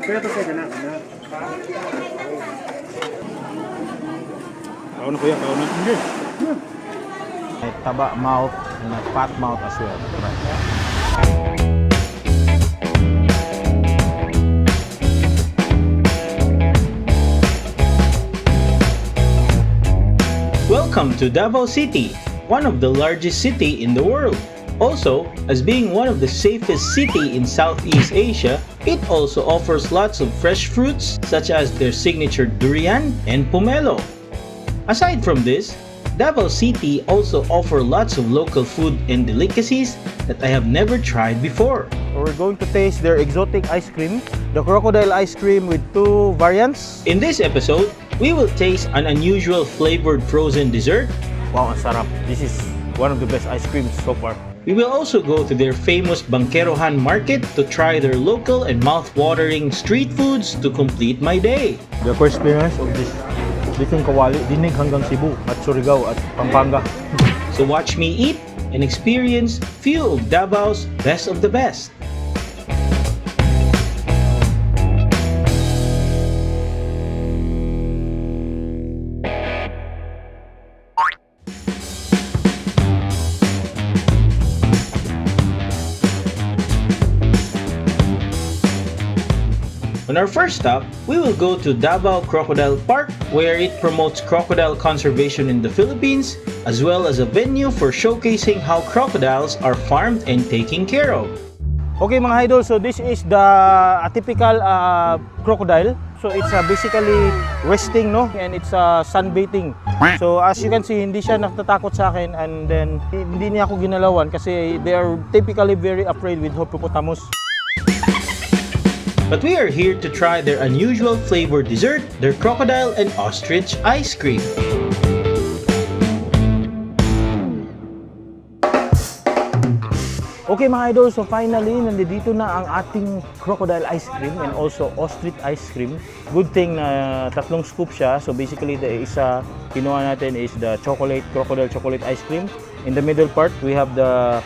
Pero ito pwede na. Kaon kuya, kaon na. Hindi. Taba mouth and a fat mouth as well. Welcome to Davao City, one of the largest city in the world. Also, as being one of the safest city in Southeast Asia, it also offers lots of fresh fruits such as their signature durian and pomelo. Aside from this, Davao City also offer lots of local food and delicacies that I have never tried before. We're going to taste their exotic ice cream, the crocodile ice cream with 2 variants. In this episode, we will taste an unusual flavored frozen dessert. Wow, ang sarap. This is one of the best ice creams so far. We will also go to their famous Bankerohan Market to try their local and mouth-watering street foods to complete my day. The crispiness of this Dikong Kawali, dinig hanggang Cebu at Surigao at Pampanga. So watch me eat and experience few of Davao's best of the best. On our first stop, we will go to Davao Crocodile Park, where it promotes crocodile conservation in the Philippines, as well as a venue for showcasing how crocodiles are farmed and taken care of. Okay mga idol, so this is the typical crocodile. So it's basically resting, no? And it's sunbathing. So as you can see, hindi siya natatakot sa akin, and then hindi niya ako ginalawan kasi they are typically very afraid with hippopotamus. But we are here to try their unusual flavored dessert, their crocodile and ostrich ice cream. Okay mga idol, so finally, nandito na ang ating crocodile ice cream and also ostrich ice cream. Good thing na 3 scoop siya. So basically, the isa kinuha natin is the crocodile chocolate ice cream. In the middle part, we have the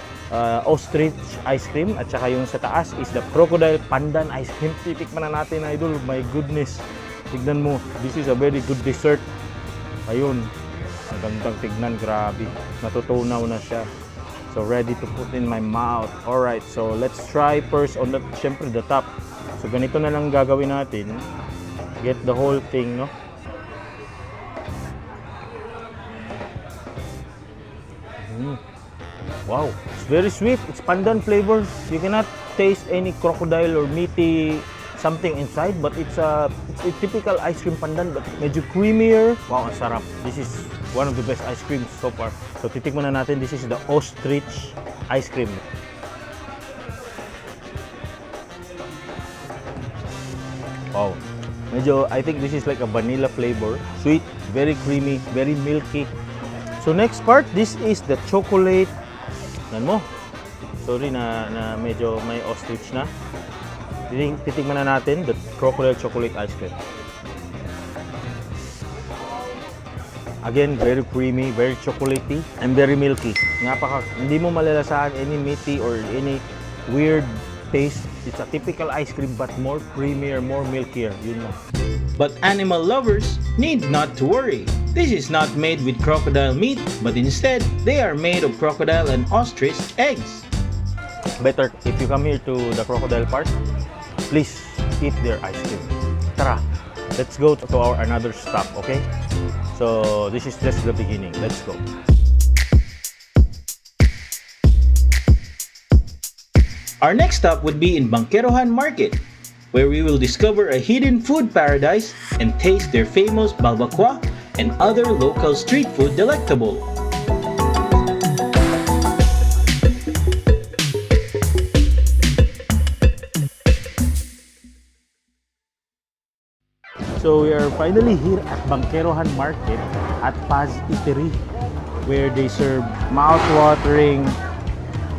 ostrich ice cream, at saka yung sa taas is the crocodile pandan ice cream. Titikman na natin idol, my goodness, tignan mo, this is a very good dessert. Ayun, ang gandang tignan, grabe, natutunaw na siya. So ready to put in my mouth. Alright, so let's try first on the, syempre the top. So ganito na lang gagawin natin, get the whole thing, no? Wow, it's very sweet. It's pandan flavor. You cannot taste any crocodile or meaty something inside, but it's a typical ice cream pandan, but medyo creamier. Wow, ang sarap. This is one of the best ice creams so far. So titikman na natin. This is the ostrich ice cream. Wow. Medyo, I think this is like a vanilla flavor. Sweet, very creamy, very milky. So next part, this is the chocolate. Nan mo. Sorry na medyo may ostrich na. Titikman na natin the crocodile chocolate ice cream. Again, very creamy, very chocolatey, and very milky. Hindi mo malalasahan any meaty or any weird taste. It's a typical ice cream but more creamier, more milkier. Yun lang. But animal lovers need not to worry. This is not made with crocodile meat, but instead, they are made of crocodile and ostrich eggs. Better, if you come here to the Crocodile Park, please eat their ice cream. Tara, let's go to our another stop, okay? So, this is just the beginning. Let's go. Our next stop would be in Bankerohan Market, where we will discover a hidden food paradise and taste their famous balbacoa and other local street food delectable. So we are finally here at Bankerohan Market at Paz Eatery, where they serve mouth-watering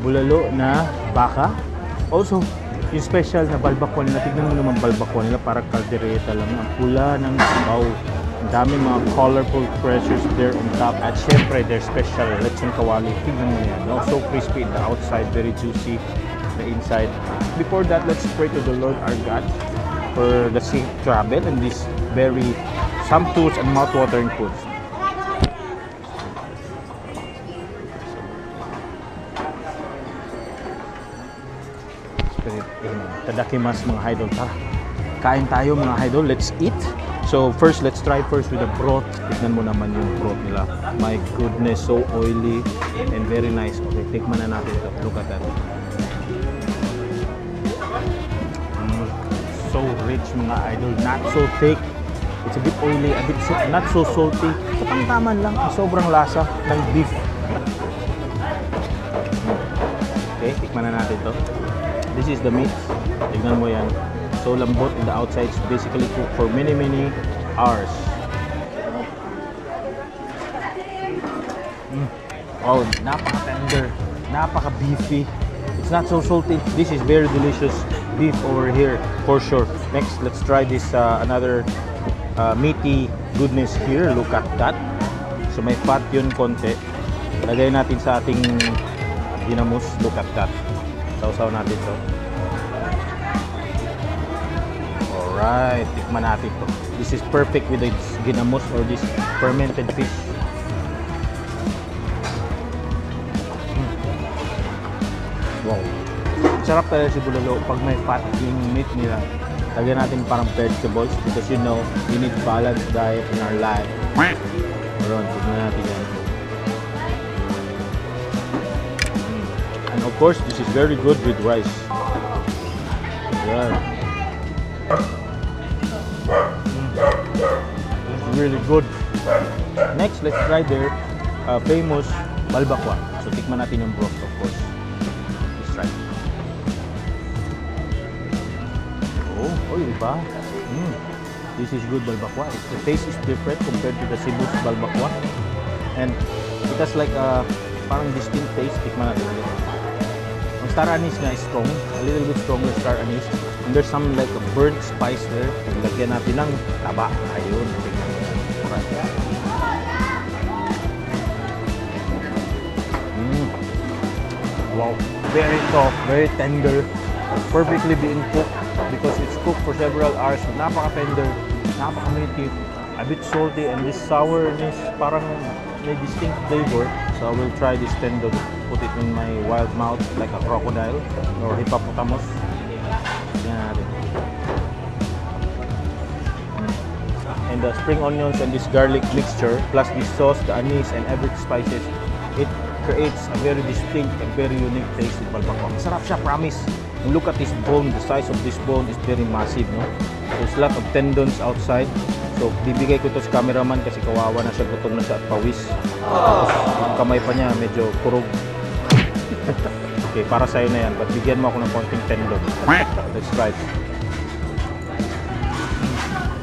bulalo na baka Also, yung special na balbakwa nila, tignan mo naman balbakwa nila, parang kaldereta lang. Ang pula ng sabaw. Ang daming mga colorful treasures there on top. At syempre, their special lechon kawali. Tignan mo yan. No? So crispy in the outside, very juicy the inside. Before that, let's pray to the Lord our God for the safe travel and this very sumptuous and mouth-watering foods. Tadakimasu mga Haydol. Tara, kain tayo mga Haydol. Let's eat. So first, let's try first with the broth. Tignan mo naman yung broth nila. My goodness, so oily and very nice. Okay, tikman na natin ito. Look at that. So rich mga Idol. Not so thick. It's a bit oily, a bit not so salty. So pangtaman lang. Sobrang lasa ng beef. Okay, tikman na natin ito. This is the meat. Tignan mo yan. So lambot in the outside. It's basically cooked for many hours. Oh, napaka-tender. Napaka-beefy. It's not so salty. This is very delicious beef over here for sure. Next, let's try this another meaty goodness here. Look at that. So may fat yun konti. Lagay natin sa ating ginamos. Look at that. Sausaw natin to. Alright, tikman natin to. This is perfect with this ginamos or this fermented fish. Wow. Sarap talaga si bulalo pag may fat yung meat nila. Lagyan natin parang vegetables because you know, we need balanced diet in our life. Meron, tignan natin yan. And of course, this is very good with rice. Yeah. It's really good. Next, let's try their famous balbakwa. So, tikman natin yung broth, of course. Let's try. Oh, iba. This is good balbakwa. The taste is different compared to the Cebu's balbakwa. And it has like a parang distinct taste. Tikman natin ulit. Ang star anise nga is strong. A little bit stronger star anise. And there's some like a burnt spice there. Lagyan natin ng taba. Ayun. Wow. Very soft, very tender. Perfectly being cooked because it's cooked for several hours. So, napaka-tender, napaka-meaty, a bit salty, and this sourness parang may distinct flavor. So I will try this tendon, put it in my wild mouth like a crocodile or hippopotamus. Yan natin. And the spring onions and this garlic mixture, plus this sauce, the anise, and every spices, it creates a very distinct and very unique taste in balbakwa. Masarap siya, promise. And look at this bone, the size of this bone is very massive, no? There's a lot of tendons outside. So, bibigay ko ito sa cameraman kasi kawawa na siya, gutom na siya at pawis. Tapos, yung kamay pa niya medyo kurog. Okay, para sa'yo na yan. But bigyan mo ako ng konting tendon. Let's try it.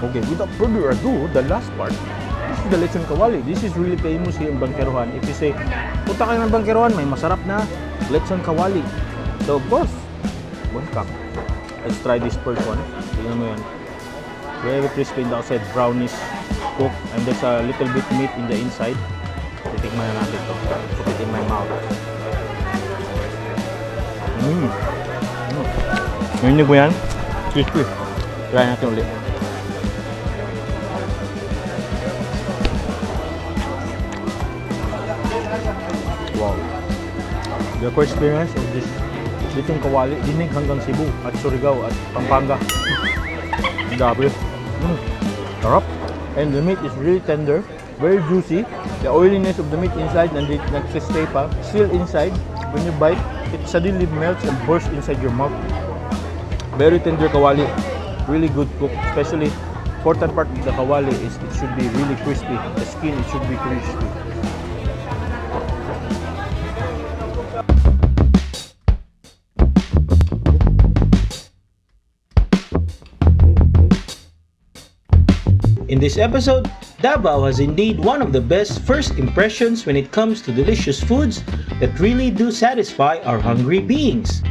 Okay, without further ado, the last part. This is the lechon kawali. This is really famous here in Bankerohan. If you say, punta kayo ng Bankerohan, may masarap na lechon kawali. So, of course, welcome. Let's try this first one. Tingnan mo yan. Very crispy in the outside, brownish cook, and there's a little bit meat in the inside. Titikman na natin ito. Put it in my mouth. Narinig mo yan? Crispy. Try natin ulit. Wow. The crispiness of this lechon kawali, dinig hanggang Cebu at Surigao at Pampanga. Grabe. Sarap. And the meat is really tender, very juicy. The oiliness of the meat inside nagsistay pa, still inside. When you bite, it suddenly melts and bursts inside your mouth. Very tender kawali, really good cook. Especially, important part of the kawali is it should be really crispy. The skin, it should be crispy. In this episode, Davao has indeed one of the best first impressions when it comes to delicious foods that really do satisfy our hungry beings.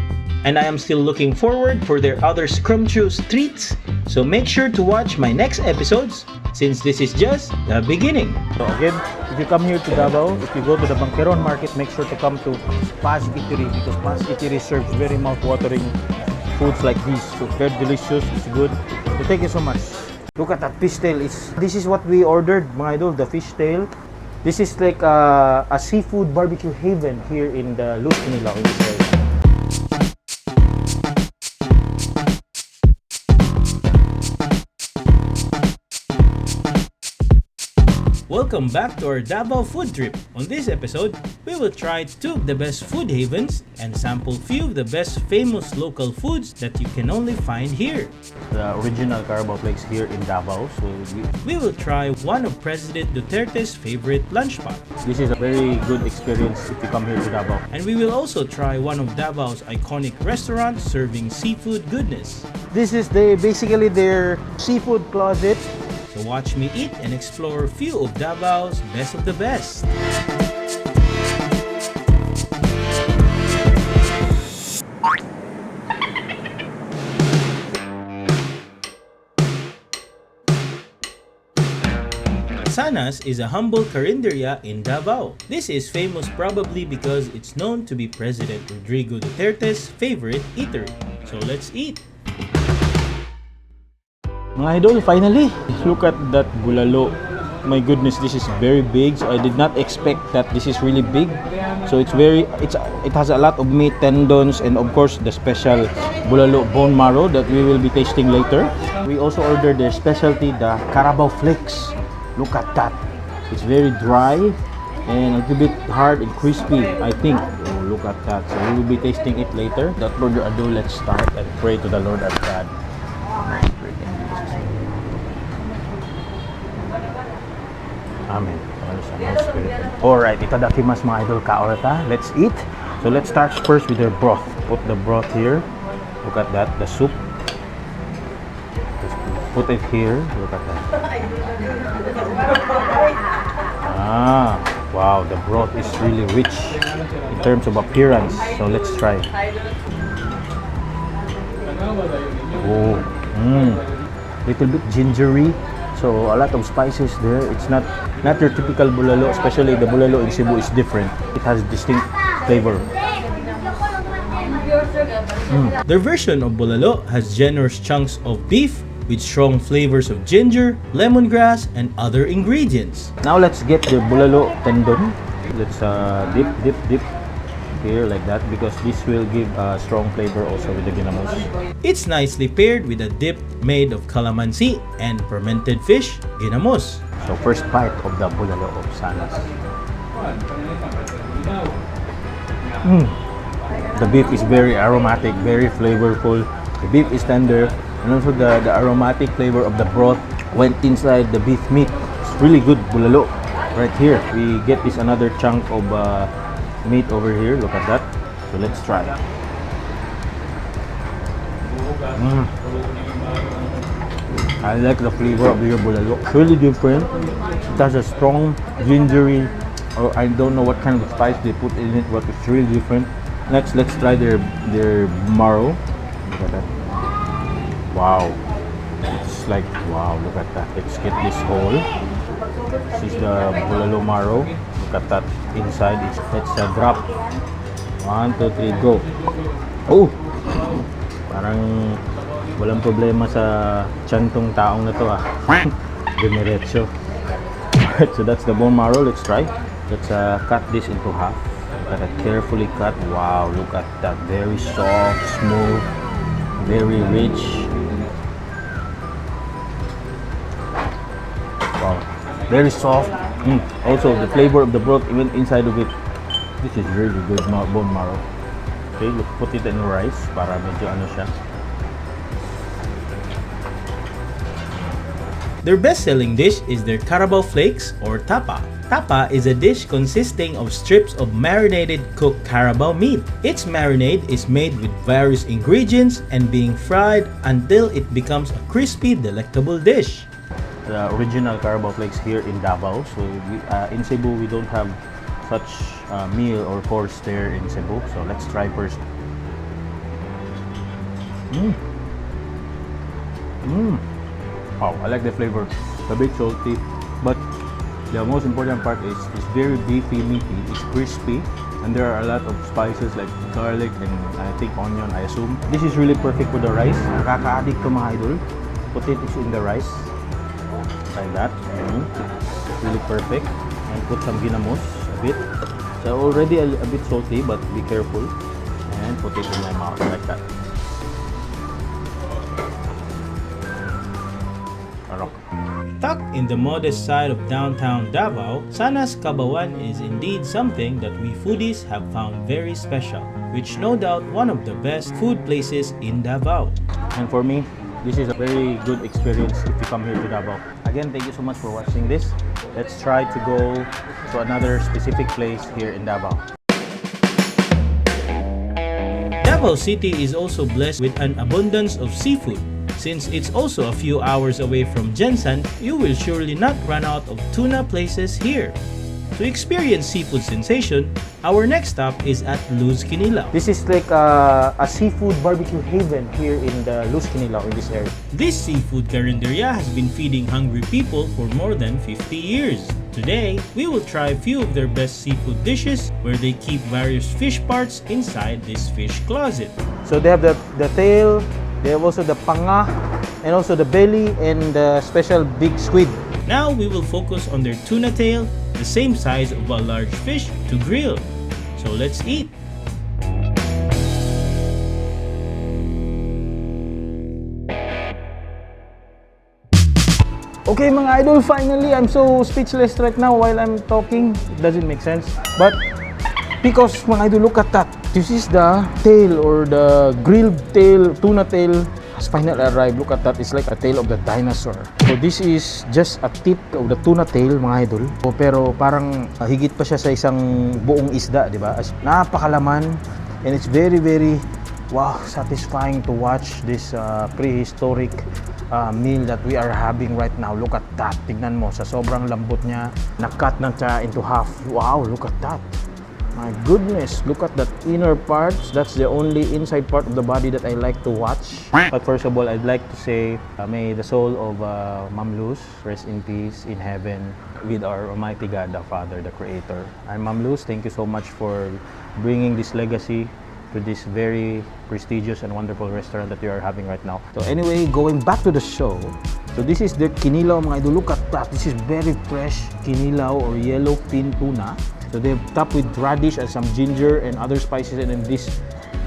and I am still looking forward for their other scrumptious treats. So make sure to watch my next episodes, since this is just the beginning. So again, if you come here to Davao, if you go to the Bankerohan Market, make sure to come to Paz Eatery, because Paz Eatery serves very mouth-watering foods like this. So very delicious, it's good. So thank you so much. Look at that fish tail. This is what we ordered, mga idol, the fish tail. This is like a seafood barbecue haven here in the Luz Kinilaw in Israel. Welcome back to our Davao food trip. On this episode, we will try 2 of the best food havens and sample few of the best famous local foods that you can only find here. The original Carabao Flakes here in Davao. So We will try one of President Duterte's favorite lunch spot. this is a very good experience if you come here to Davao. And we will also try one of Davao's iconic restaurants serving seafood goodness. This is basically their seafood closet. So watch me eat and explore a few of Davao's best of the best. Sanas is a humble carinderia in Davao. This is famous probably because it's known to be President Rodrigo Duterte's favorite eatery. So let's eat! Mga idol, finally, look at that bulalo. My goodness, this is very big. So I did not expect that this is really big. So it has a lot of meat, tendons, and of course the special bulalo bone marrow that we will be tasting later. We also ordered their specialty, the Carabao Flakes. Look at that. It's very dry and a little bit hard and crispy, I think. Oh, look at that. So we will be tasting it later. Without further ado, let's start and pray to the Lord our God. Amen. Alright, itadakimasu mga idol, kaorata. Let's eat. So let's start first with their broth. Put the broth here. Look at that, the soup. Just put it here. Look at that. Ah, wow, the broth is really rich in terms of appearance. So let's try. Oh, little bit gingery. So a lot of spices there. It's not your typical bulalo, especially the bulalo in Cebu is different. It has distinct flavor. Their version of bulalo has generous chunks of beef with strong flavors of ginger, lemongrass, and other ingredients. Now let's get the bulalo tendon. Let's dip here like that, because this will give a strong flavor also with the ginamos. It's nicely paired with a dip made of calamansi and fermented fish, ginamos. So first bite of the bulalo of Sanas. The beef is very aromatic, very flavorful. The beef is tender, and also the aromatic flavor of the broth went inside the beef meat. It's really good bulalo. Right here, we get this another chunk of meat over here. Look at that. So let's try. I like the flavor of your bulalo. It's really different. It has a strong gingery, or I don't know what kind of spice they put in it, but it's really different. Next, let's try their marrow. Look at that. Wow. It's like, wow, look at that. Let's get this whole. This is the bulalo marrow. Look at that inside. Let's drop. 1, 2, 3, go. Oh! Parang walang problema sa tiyan tong taong na to ah. Dumiretso. Alright, so that's the bone marrow. Let's try. Let's cut this into half. Look at that, carefully cut. Wow, look at that. Very soft, smooth, very rich. Wow, very soft. Also, the flavor of the broth even inside of it. This is really good bone marrow. Okay, look, put it in rice para medyo ano siya. Their best-selling dish is their Carabao Flakes or tapa. Tapa is a dish consisting of strips of marinated cooked carabao meat. Its marinade is made with various ingredients and being fried until it becomes a crispy, delectable dish. The original Carabao Flakes here in Davao. So in Cebu, we don't have such meal or course there in Cebu. So let's try first. Mm. Mm. Wow, I like the flavor. A bit salty, but the most important part is it's very beefy, meaty. It's crispy, and there are a lot of spices like garlic and I think onion, I assume. This is really perfect for the rice. Nakaka-addict to mga idol. Put it in the rice. Like that. Really perfect. And put some ginamos a bit. So already a bit salty, but be careful. And put it in my mouth like that. Tucked in the modest side of downtown Davao, Sana's Kabawan is indeed something that we foodies have found very special, which no doubt one of the best food places in Davao. And for me, this is a very good experience if you come here to Davao. Again, thank you so much for watching this. Let's try to go to another specific place here in Davao. Davao City is also blessed with an abundance of seafood. Since it's also a few hours away from Jensen, you will surely not run out of tuna places here. To experience seafood sensation, our next stop is at Luz Kinilaw. This is like a seafood barbecue haven here in the Luz Kinilaw in this area. This seafood carinderia has been feeding hungry people for more than 50 years. Today, we will try a few of their best seafood dishes where they keep various fish parts inside this fish closet. So they have the tail, they have also the panga, and also the belly and the special big squid. Now we will focus on their tuna tail, the same size of a large fish, to grill. So let's eat! Okay mga idol, finally I'm so speechless right now while I'm talking. It doesn't make sense. But because mga idol, look at that. This is the tail or the grilled tail, tuna tail has finally arrived. Look at that, it's like a tail of the dinosaur. So this is just a tip of the tuna tail mga idol. Pero parang higit pa siya sa isang buong isda, di ba? Napakalaman and it's very wow, satisfying to watch this prehistoric meal that we are having right now. Look at that. Tignan mo, sa sobrang lambot niya, na-cut na siya into half. Wow, look at that. My goodness, look at that inner parts. That's the only inside part of the body that I like to watch. But first of all, I'd like to say, may the soul of Ma'am Luz rest in peace in heaven with our Almighty God, the Father, the Creator. And Ma'am Luz, thank you so much for bringing this legacy to this very prestigious and wonderful restaurant that you are having right now. So anyway, going back to the show, so this is the kinilaw mga idol. Look at that. This is very fresh kinilaw or yellow fin tuna. So they've topped with radish and some ginger and other spices, and then this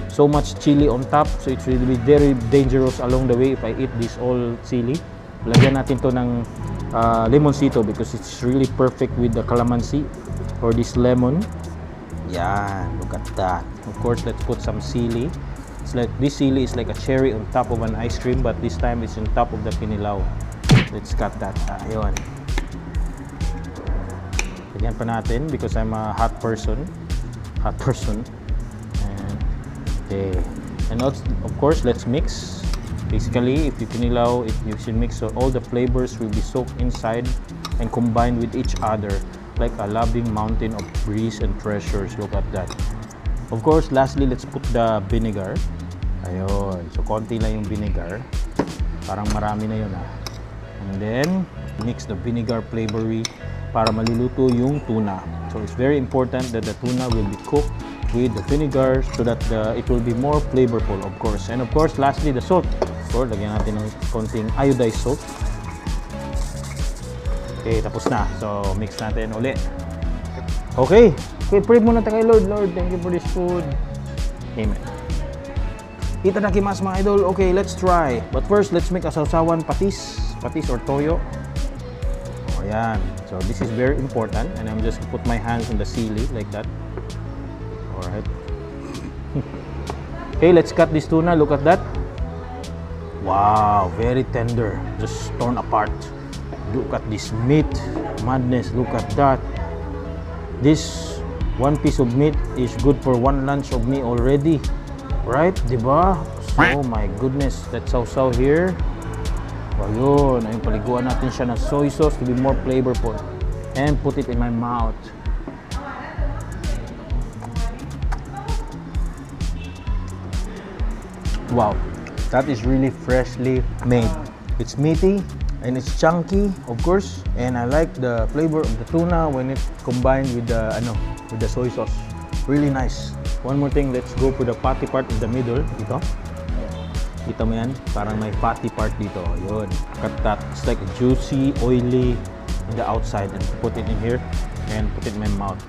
so much chili on top. So it will be very dangerous along the way if I eat this all chili. Lagyan natin to ng limoncito because it's really perfect with the calamansi or this lemon. Yeah, look at that. Of course, let's put some sili. It's like this sili is like a cherry on top of an ice cream, but this time it's on top of the kinilaw. Let's cut that. Ayun. Lagyan pa natin because I'm a hot person. And okay. And also, of course, let's mix. Basically, if you kinilaw, you should mix so all the flavors will be soaked inside and combined with each other like a loving mountain of breeze and treasures. Look at that. Of course, lastly, let's put the vinegar. Ayun. So, konti lang yung vinegar. Parang marami na yun And then, mix the vinegar flavory para maluluto yung tuna. So, it's very important that the tuna will be cooked with the vinegar so that it will be more flavorful, of course. And of course, lastly, the salt. Of course, lagyan natin ng konting iodized salt. Okay, tapos na. So, mix natin uli. Okay. Okay, pray muna tayo kay Lord. Lord, thank you for this food. Amen. Itadakimasu mga idol. Okay, let's try. But first, let's make a sausawan patis. Patis or toyo. O, yan. So, this is very important. And I'm just put my hands on the sili like that. Alright. Okay, let's cut this tuna. Look at that. Wow, very tender. Just torn apart. Look at this meat. Madness. Look at that. This one piece of meat is good for one lunch of me already. Right? Diba? So, my goodness. Let's sausaw here. Ayun. Ayun, paliguan natin siya ng soy sauce to be more flavorful. And put it in my mouth. Wow. That is really freshly made. It's meaty and it's chunky, of course. And I like the flavor of the tuna when it's combined with the soy sauce. Really nice. One more thing, let's go for the patty part in the middle. Dito. Kita mo yan? Parang may patty part dito. Yun. Cut that. It's like juicy, oily in the outside. And put it in here and put it in my mouth.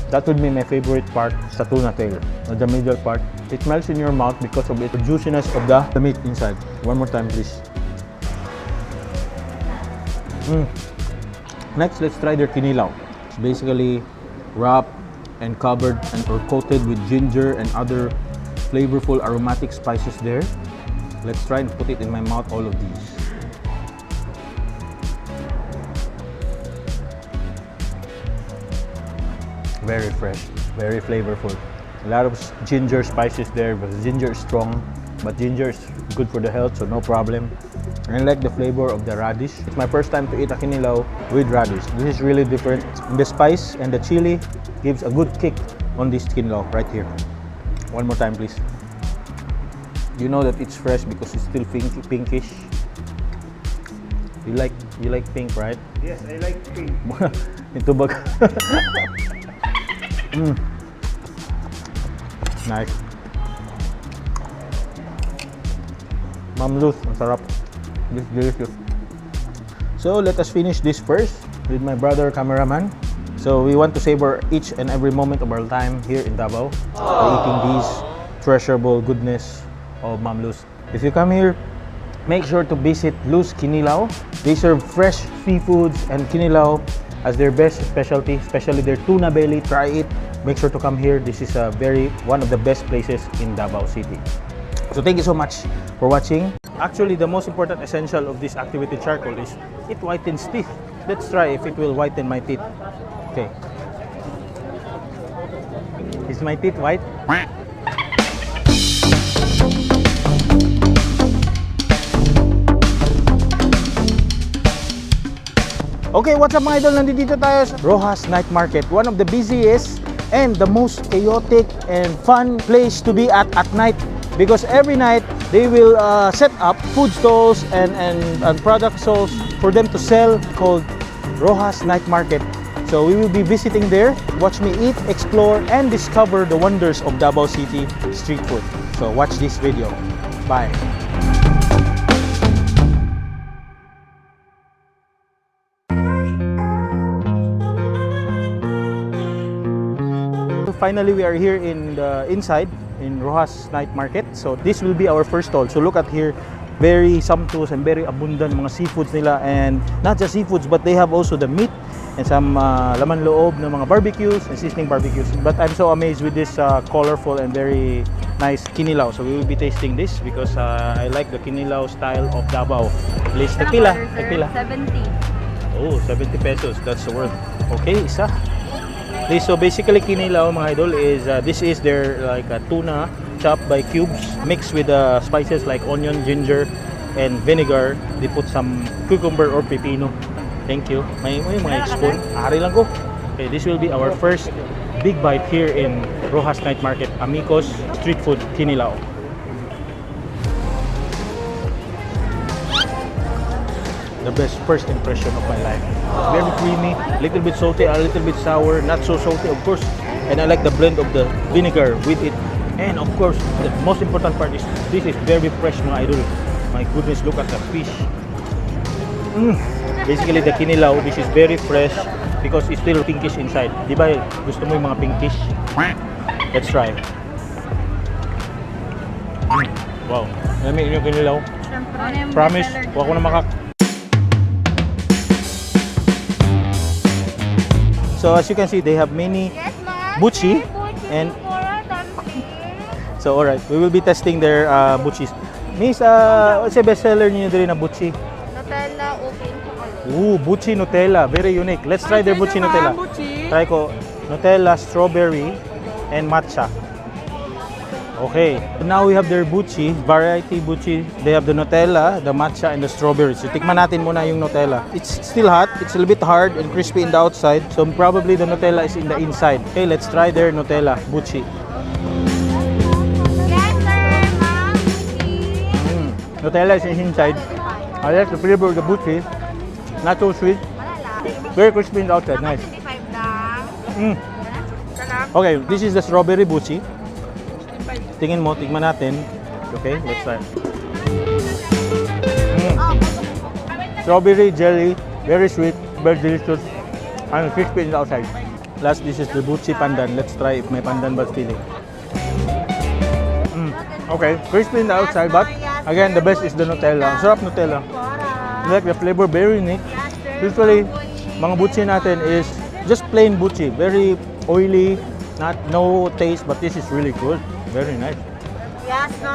That would be my favorite part sa tuna tail. The middle part. It melts in your mouth because of the juiciness of the meat inside. One more time, please. Next, let's try their kinilaw. It's basically wrapped and covered or coated with ginger and other flavorful aromatic spices there. Let's try and put it in my mouth, all of these. Very fresh, very flavorful. A lot of ginger spices there, but ginger is strong. But ginger is good for the health, so no problem. And I like the flavor of the radish. It's my first time to eat a kinilaw with radish. This is really different. The spice and the chili gives a good kick on this kinilaw right here. One more time, please. You know that it's fresh because it's still pinkish. You like pink, right? Yes, I like pink. Ito bag. Nice. Ma'am Luz, masarap. This is delicious. So let us finish this first with my brother cameraman. So we want to savor each and every moment of our time here in Davao by eating these treasurable goodness of Ma'am Luz. If you come here, make sure to visit Luz Kinilaw. They serve fresh seafoods and kinilaw as their best specialty, especially their tuna belly. Try it. Make sure to come here. This is one of the best places in Davao City. So thank you so much for watching. Actually, the most important essential of this activity charcoal is it whitens teeth. Let's try if it will whiten my teeth. Okay. Is my teeth white? Okay, what's up mga idol? Nandito tayo sa Roxas Night Market. One of the busiest and the most chaotic and fun place to be at night. Because every night, they will set up food stalls and product stalls for them to sell called Roxas Night Market. So we will be visiting there. Watch me eat, explore, and discover the wonders of Davao City street food. So watch this video. Bye. Finally, we are here in the inside in Roxas Night Market. So this will be our first stall. So look at here, very sumptuous and very abundant mga seafoods nila, and not just seafoods but they have also the meat and some laman loob ng mga barbecues and seasoning barbecues. But I'm so amazed with this colorful and very nice kinilaw. So we will be tasting this because I like the kinilaw style of Davao. Please, tequila. 70. Oh, 70 pesos. That's the worth. Okay, isa. Okay, so basically kinilaw mga idol is this is their like tuna chopped by cubes mixed with spices like onion, ginger, and vinegar. They put some cucumber or pepino. Thank you. May mga spoon. Ari lang ko. Okay, this will be our first big bite here in Roxas Night Market, Amigos Street Food Kinilaw. The best first impression of my life. Very creamy, a little bit salty, a little bit sour, not so salty of course. And I like the blend of the vinegar with it. And of course, the most important part is this is very fresh mga idol. My goodness, look at the fish. Basically the kinilaw, this is very fresh because it's still pinkish inside. Di ba gusto mo yung mga pinkish? Let's try. Wow, lamig yung kinilaw. Promise, huwag ko na makak. So as you can see, they have many buchi and so alright, we will be testing their buchis. Miss, what's the best seller niyo dito na buchi? Nutella, open chocolate. Ooh, buchi Nutella, very unique. Let's try their buchi Nutella. Try ko Nutella, strawberry, and matcha. Okay, now we have their buchi, variety buchi. They have the Nutella, the matcha, and the strawberry. So tikman natin muna yung Nutella. It's still hot. It's a little bit hard and crispy in the outside. So probably the Nutella is in the inside. Okay, let's try their Nutella buchi. Nutella is inside. I like the flavor of the buchi. Not too sweet. Very crispy in the outside. Nice. 25 lang. Okay, this is the strawberry buchi. Tingin mo, tigman natin. Okay, let's try. Strawberry jelly, very sweet, very delicious, and crispy in the outside. Last, this is the buchi pandan. Let's try if may pandan ba feeling. Okay, crispy in the outside, but again, the best is the Nutella. Ang sarap Nutella. I like the flavor, very unique. Usually, mga buchi natin is just plain buchi, very oily, no taste, but this is really good, very nice.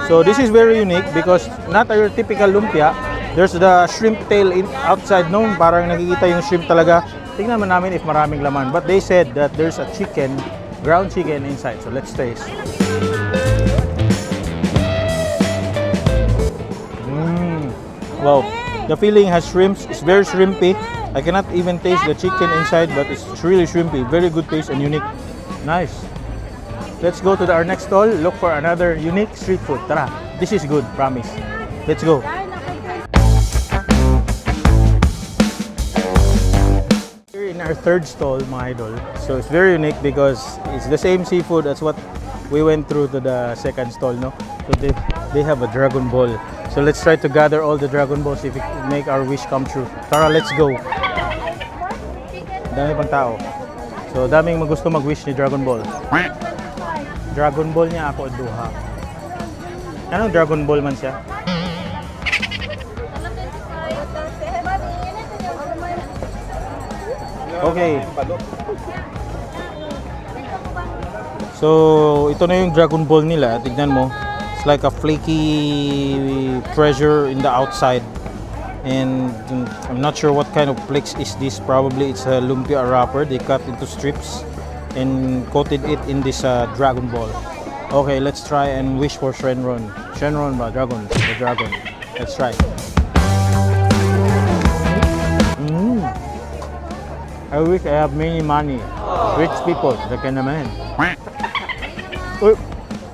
So this is very unique because not your typical lumpia. There's the shrimp tail outside, no? Parang nakikita yung shrimp talaga. Tingnan naman namin if maraming laman. But they said that there's a chicken, ground chicken inside. So let's taste. Wow, the filling has shrimps. It's very shrimpy. I cannot even taste the chicken inside, but it's really shrimpy. Very good taste and unique. Nice. Let's go to our next stall. Look for another unique street food. Tara, this is good, promise. Let's go. We're in our third stall, mga idol. So it's very unique because it's the same seafood as what we went through to the second stall, no? So they have a Dragon Ball. So let's try to gather all the Dragon Balls if we make our wish come true. Tara, let's go. Dami pang tao. So daming gusto mag-wish ni Dragon Ball. Dragon Ball niya ako duha. Anong Dragon Ball man siya? Okay. So, ito na yung Dragon Ball nila. Tignan mo. It's like a flaky treasure in the outside. And I'm not sure what kind of flakes is this. Probably it's a lumpia wrapper. They cut into strips and coated it in this Dragon Ball. Okay, let's try and wish for Shenron. Shenron ba? Dragon. The dragon. Let's try. I wish I have many money. Rich people. That kind of man. Oh,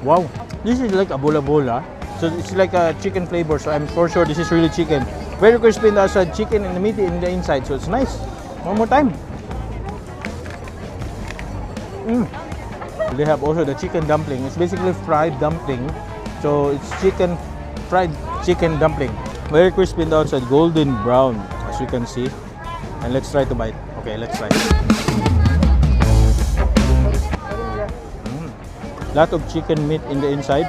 wow. This is like a bola-bola. So it's like a chicken flavor. So I'm for sure this is really chicken. Very crispy in the outside, chicken in the meat in the inside. So it's nice. One more time. They have also the chicken dumpling. It's basically fried dumpling. So it's fried chicken dumpling. Very crispy in the outside, golden brown, as you can see. And let's try to bite. Okay, let's try. Lot of chicken meat in the inside,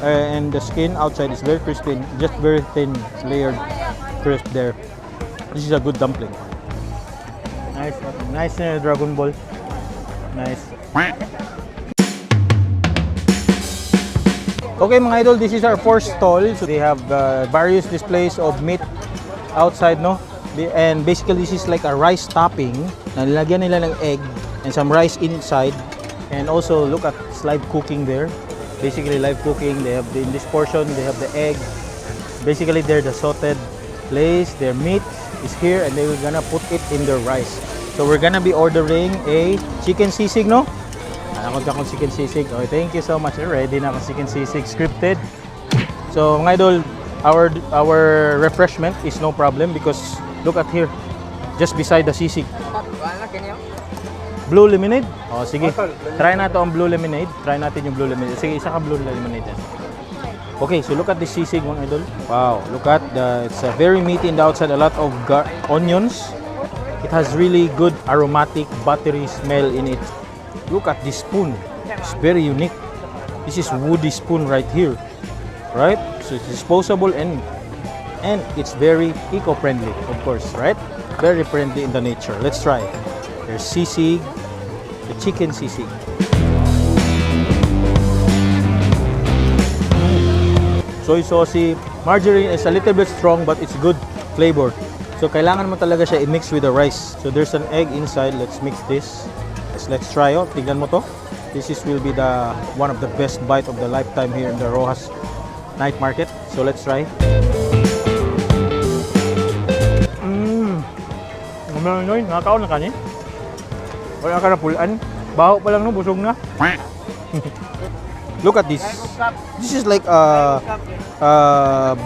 and the skin outside is very crispy, just very thin, layered crisp there. This is a good dumpling. Nice, nice Dragon Ball. Nice. Okay mga idol, this is our fourth stall. So they have various displays of meat outside, no? And basically this is like a rice topping. Nilagyan nila ng egg and some rice inside. And also look at it's live cooking there. Basically live cooking. They have in this portion they have the egg. Basically they're the sauteed place. Their meat is here and they're gonna put it in the rice. So we're gonna be ordering a chicken sisig, no? Nakakot akong chicken sisig. Okay, thank you so much. Ready na akong chicken sisig scripted. So mga idol, our refreshment is no problem because look at here, just beside the sisig. Blue lemonade? Oh, sige. Try natin ang blue lemonade. Try natin yung blue lemonade. Sige, isa ka blue lemonade. Okay, so look at this sisig, mga idol. Wow, look at it's very meaty in the outside. A lot of onions. It has really good aromatic, buttery smell in it. Look at this spoon. It's very unique. This is woody spoon right here. Right? So it's disposable and it's very eco-friendly, of course, right? Very friendly in the nature. Let's try. There's sisig, the chicken sisig. Soy saucy. Margarine is a little bit strong but it's good flavor. So kailangan mo talaga siya i-mix with the rice. So there's an egg inside. Let's mix this. Let's try it. Tignan mo to. This will be the one of the best bite of the lifetime here in the Roxas night market. So let's try. Nakakaon na kanin. Wala ka na pulaan. Baho pa lang no, busog na. Look at this. This is like a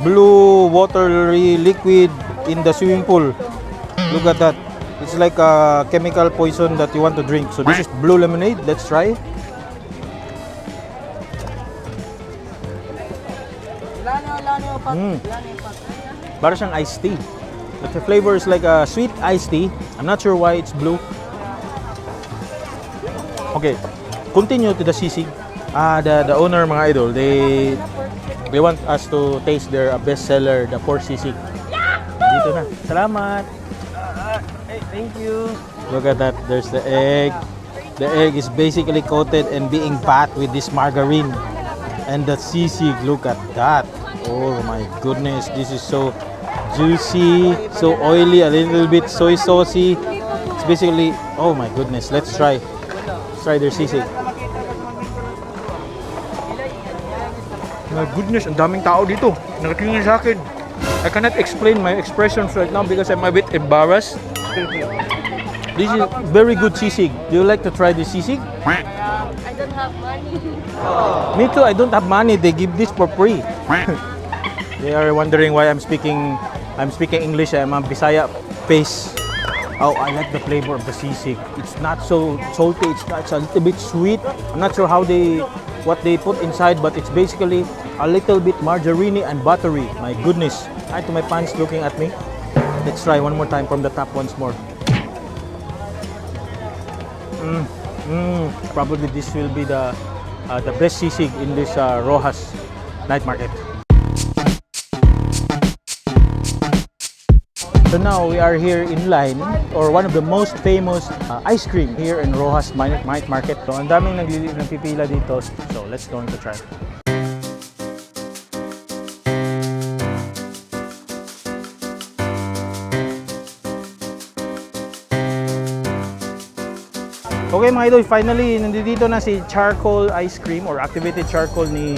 blue watery liquid in the swimming pool. Look at that. It's like a chemical poison that you want to drink. So this is blue lemonade. Let's try. Para siyang iced tea. But the flavor is like a sweet iced tea. I'm not sure why it's blue. Okay, continue to the sisig. The owner, mga idol, they want us to taste their best seller, the pork sisig. Dito na. Salamat. Hey, thank you. Look at that. There's the egg. The egg is basically coated and being pat with this margarine. And the sisig, look at that. Oh my goodness, this is so juicy, so oily, a little bit soy saucy. It's basically, oh my goodness, let's try. Let's try their sisig. My goodness, ang daming tao dito. Nakatingin sa akin. I cannot explain my expressions right now because I'm a bit embarrassed. This is very good sisig. Do you like to try this sisig? I don't have money. Me too, I don't have money. They give this for free. They are wondering why I'm speaking English. I'm a Bisaya face. Oh, I like the flavor of the sisig. It's not so salty. It's a little bit sweet. I'm not sure what they put inside, but it's basically a little bit margarine and buttery. My goodness. Hi to my fans looking at me. Let's try one more time from the top once more. Probably this will be the best sisig in this Roxas night market. So now we are here in line, or one of the most famous ice cream here in Roxas night market. So ang daming nagpipila dito. So let's go to try. Okay mga idol, finally nandito na si charcoal ice cream or activated charcoal ni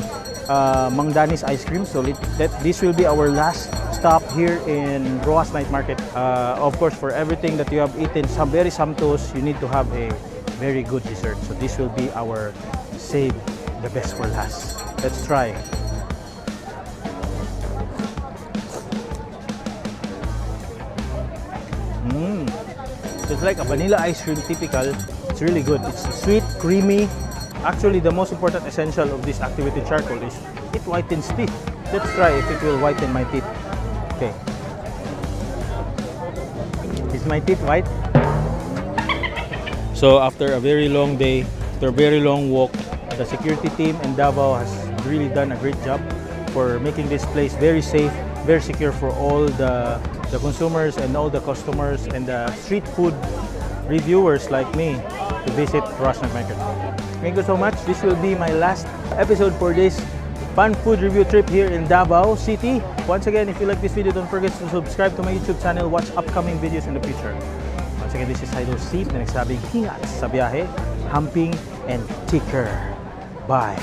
Mang Danny's Ice Cream. So this will be our last stop here in Roxas Night Market. Of course, for everything that you have eaten, very samtos, you need to have a very good dessert. So this will be our save the best for last. Let's try. It's like a vanilla ice cream, typical. It's really good. It's sweet, creamy. Actually, the most important essential of this activated charcoal is it whitens teeth. Let's try if it will whiten my teeth. Okay. Is my teeth white? So after a very long day, after a very long walk, the security team in Davao has really done a great job for making this place very safe, very secure for all the consumers and all the customers and the street food reviewers like me to visit Roxas Market. Thank you so much. This will be my last episode for this fun food review trip here in Davao City. Once again, if you like this video, don't forget to subscribe to my YouTube channel, watch upcoming videos in the future. Once again, this is Haydol Steve na nagsabing ingat sa biyahe, humping, and ticker. Bye!